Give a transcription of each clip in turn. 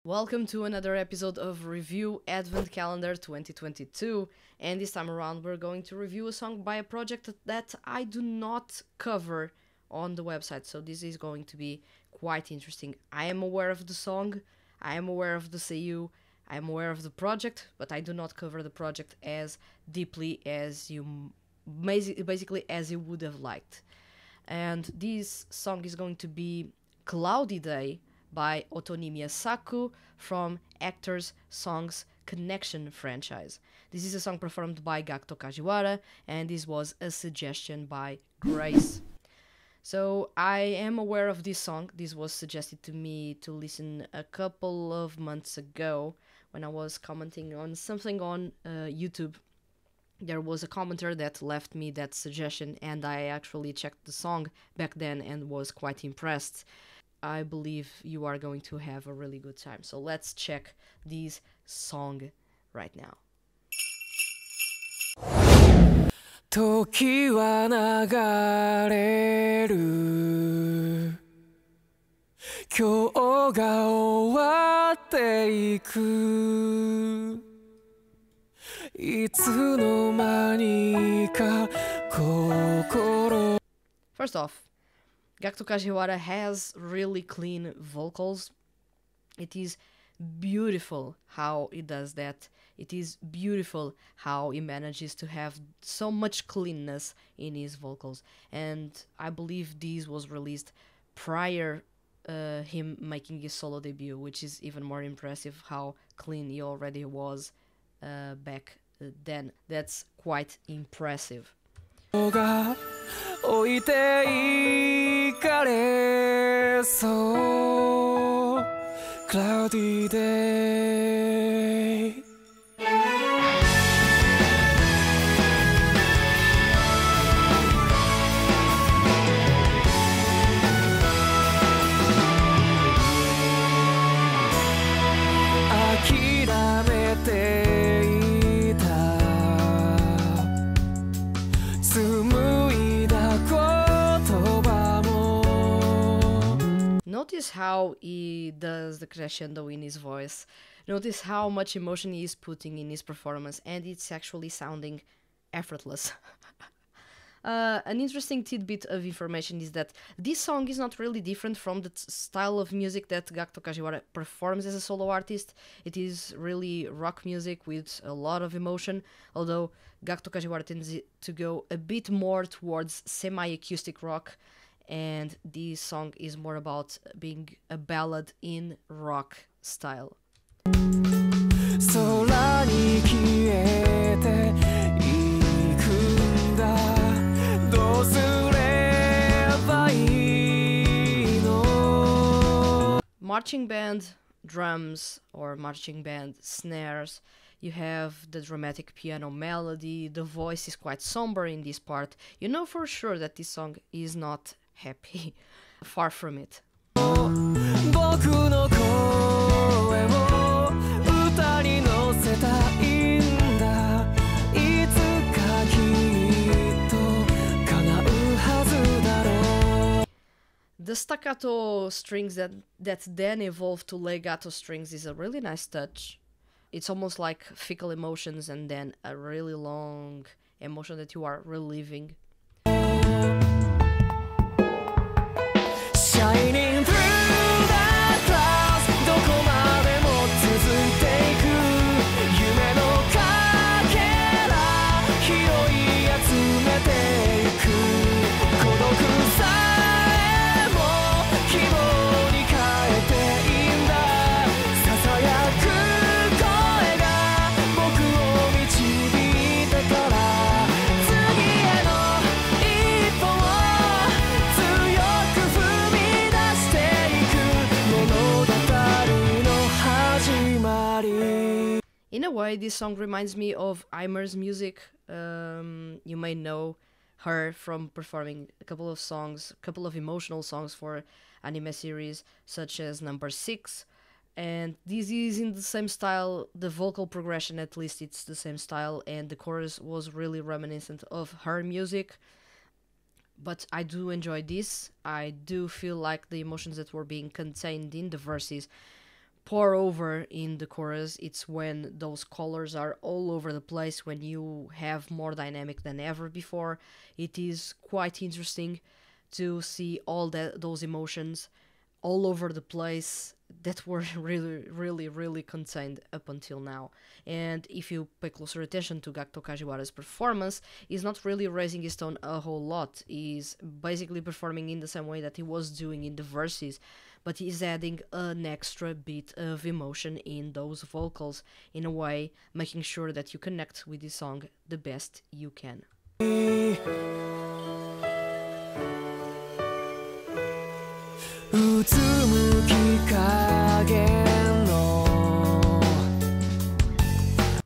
Welcome to another episode of Review Advent Calendar 2022, and this time around we're going to review a song by a project that I do not cover on the website, so this is going to be quite interesting. I am aware of the song, I am aware of the seiyuu, I am aware of the project, but I do not cover the project as deeply as basically as you would have liked. And this song is going to be Cloudy Day by Otonimiya Saku from Actors Songs Connection franchise. This is a song performed by Gakuto Kajiwara, and this was a suggestion by Grace. So I am aware of this song. This was suggested to me to listen a couple of months ago when I was commenting on something on YouTube. There was a commenter that left me that suggestion, and I actually checked the song back then and was quite impressed. I believe you are going to have a really good time. So let's check this song right now. 時は流れる今日が終わっていくいつの間にか心 First off, Gakuto Kajiwara has really clean vocals. It is beautiful how he does that. It is beautiful how he manages to have so much cleanness in his vocals. And I believe this was released prior him making his solo debut, which is even more impressive how clean he already was back then. That's quite impressive. 置いていかれそう Cloudy day 諦めていた紡いだ言葉も Notice how he does the crescendo in his voice. Notice how much emotion he is putting in his performance, and it's actually sounding effortless. An interesting tidbit of information is that this song is not really different from the style of music that Gakuto Kajiwara performs as a solo artist. It is really rock music with a lot of emotion, although Gakuto Kajiwara tends to go a bit more towards semi-acoustic rock, and this song is more about being a ballad in rock style. 空に消えていくんだどうすればいいの Marching band drums or marching band snares, you have the dramatic piano melody, the voice is quite somber in this part. You know for sure that this song is not happy. Far from it. 僕の声を歌に乗せたいんだいつかきっと叶うはずだろう The staccato strings that then evolve to legato strings is a really nice touch. It's almost like fickle emotions and then a really long emotion that you are reliving. Shining through the clouds どこまでも続いていく夢のかけら拾い集めていく孤独さえも希望に変えていいんだささやく声が僕を導いたから次への一歩を強く踏み出していく物語の始まり In a way, this song reminds me of Aimer's music. You may know her from performing a couple of emotional songs for anime series such as Number 6. And this is in the same style, the vocal progression at least it's the same style, and the chorus was really reminiscent of her music. But I do enjoy this. I do feel like the emotions that were being contained in the verses pour over in the chorus. It's when those colors are all over the place, when you have more dynamic than ever before. It is quite interesting to see all those emotions all over the place that were really contained up until now. And if you pay closer attention to Gakuto Kajiwara's performance, he's not really raising his tone a whole lot. He's basically performing in the same way that he was doing in the verses, but he's adding an extra bit of emotion in those vocals, in a way making sure that you connect with this song the best you can.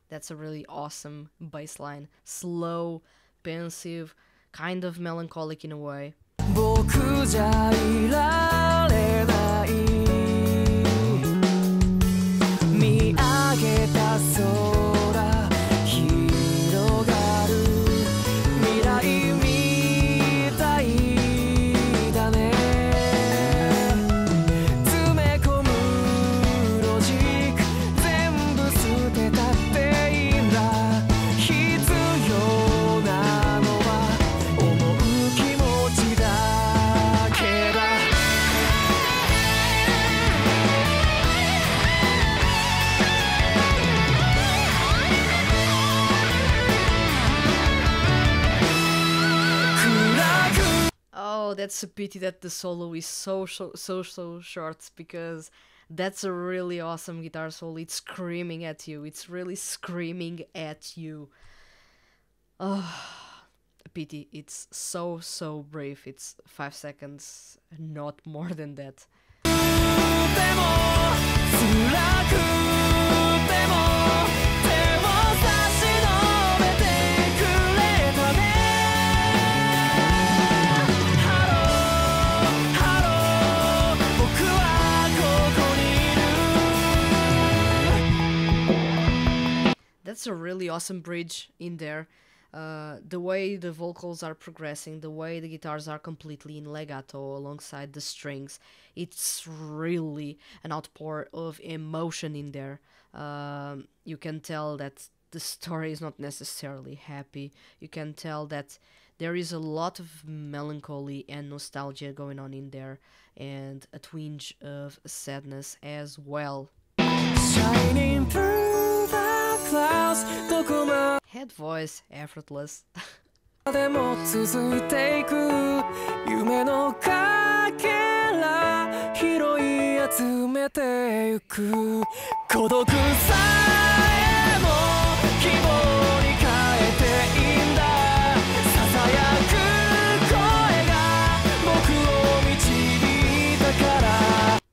That's a really awesome bass line. Slow, pensive, kind of melancholic in a way. Oh, that's a pity that the solo is so short, because that's a really awesome guitar solo. It's screaming at you. It's really screaming at you. Oh, a pity. It's so brief. It's 5 seconds, not more than that. That's a really awesome bridge in there. The way the vocals are progressing, the way the guitars are completely in legato alongside the strings, it's really an outpour of emotion in there. You can tell that the story is not necessarily happy. You can tell that there is a lot of melancholy and nostalgia going on in there, and a twinge of sadness as well. Shining through the clouds, head voice, effortless.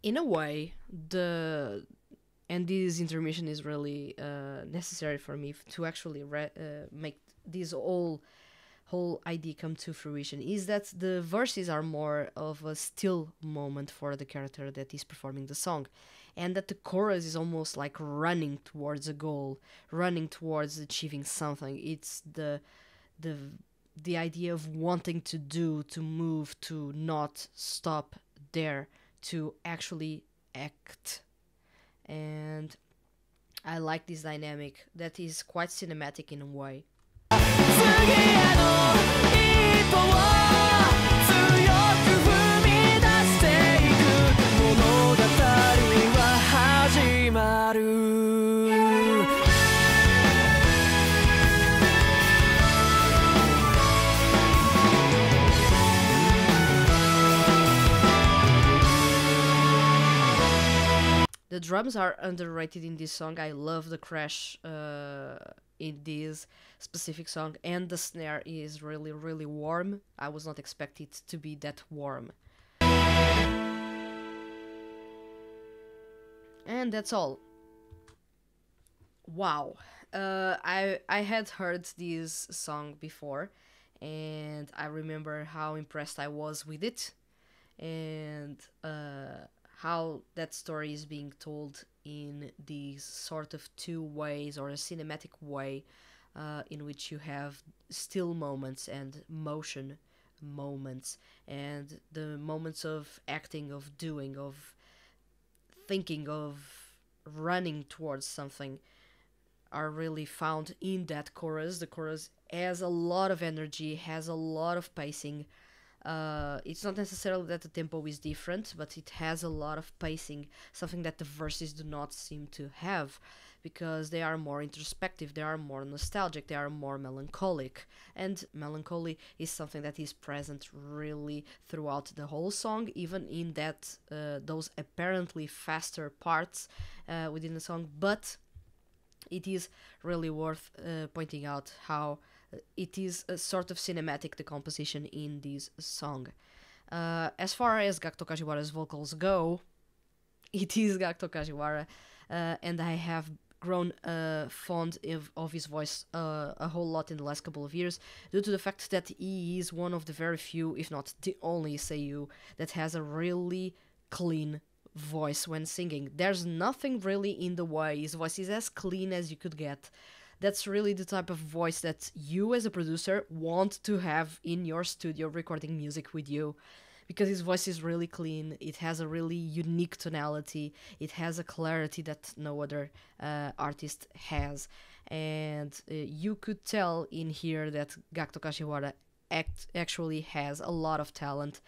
In a way, and this intermission is really necessary for me to actually make this whole idea come to fruition, is that the verses are more of a still moment for the character that is performing the song, and that the chorus is almost like running towards a goal, running towards achieving something. It's the idea of wanting to do, to move, to not stop there, to actually act. And I like this dynamic that is quite cinematic in a way. The drums are underrated in this song. I love the crash in this specific song, and the snare is really warm. I was not expecting it to be that warm. And that's all. Wow. I had heard this song before, and I remember how impressed I was with it, and how that story is being told in these sort of two ways, or a cinematic way, in which you have still moments and motion moments, and the moments of acting, of doing, of thinking, of running towards something are really found in that chorus. The chorus has a lot of energy, has a lot of pacing. It's not necessarily that the tempo is different, but it has a lot of pacing, something that the verses do not seem to have, because they are more introspective, they are more nostalgic, they are more melancholic. And melancholy is something that is present really throughout the whole song, even in that those apparently faster parts within the song. But it is really worth pointing out how it is a sort of cinematic decomposition in this song. As far as Gakuto Kajiwara's vocals go, it is Gakuto Kajiwara, and I have grown fond of his voice a whole lot in the last couple of years, due to the fact that he is one of the very few, if not the only seiyuu, that has a really clean voice when singing. There's nothing really in the way. His voice is as clean as you could get. That's really the type of voice that you as a producer want to have in your studio recording music with you, because his voice is really clean. It has a really unique tonality. It has a clarity that no other artist has. And you could tell in here that Gakuto Kashiwara actually has a lot of talent,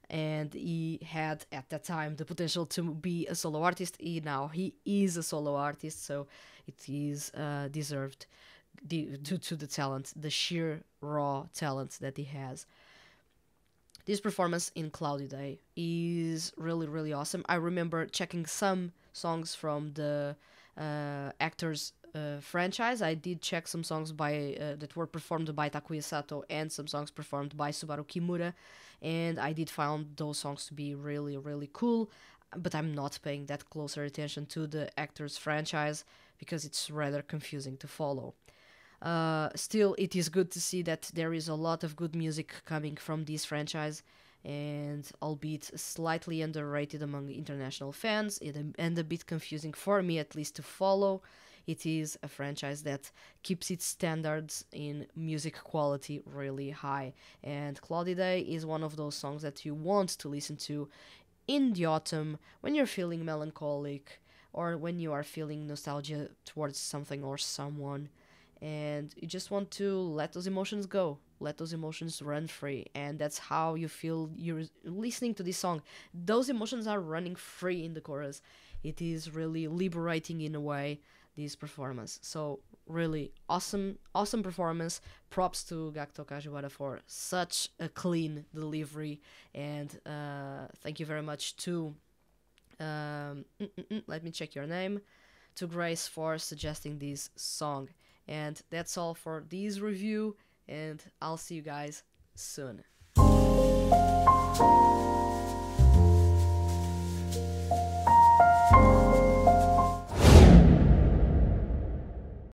and he had at that time the potential to be a solo artist. He is a solo artist, so it is deserved due to the talent, the sheer raw talent that he has. This performance in Cloudy Day is really, really awesome. I remember checking some songs from the Actors franchise. I did check some songs by that were performed by Takuya Sato and some songs performed by Subaru Kimura, and I did find those songs to be really, really cool, but I'm not paying that closer attention to the Actors franchise because it's rather confusing to follow. Still, it is good to see that there is a lot of good music coming from this franchise, and albeit slightly underrated among international fans and a bit confusing for me at least to follow, it is a franchise that keeps its standards in music quality really high. And Cloudy Day is one of those songs that you want to listen to in the autumn when you're feeling melancholic or when you are feeling nostalgia towards something or someone, and you just want to let those emotions go, let those emotions run free. And that's how you feel you're listening to this song. Those emotions are running free in the chorus. It is really liberating in a way, this performance. So really awesome performance. Props to Gakuto Kajiwara for such a clean delivery, and thank you very much to let me check your name, to Grace, for suggesting this song. And that's all for this review, and I'll see you guys soon.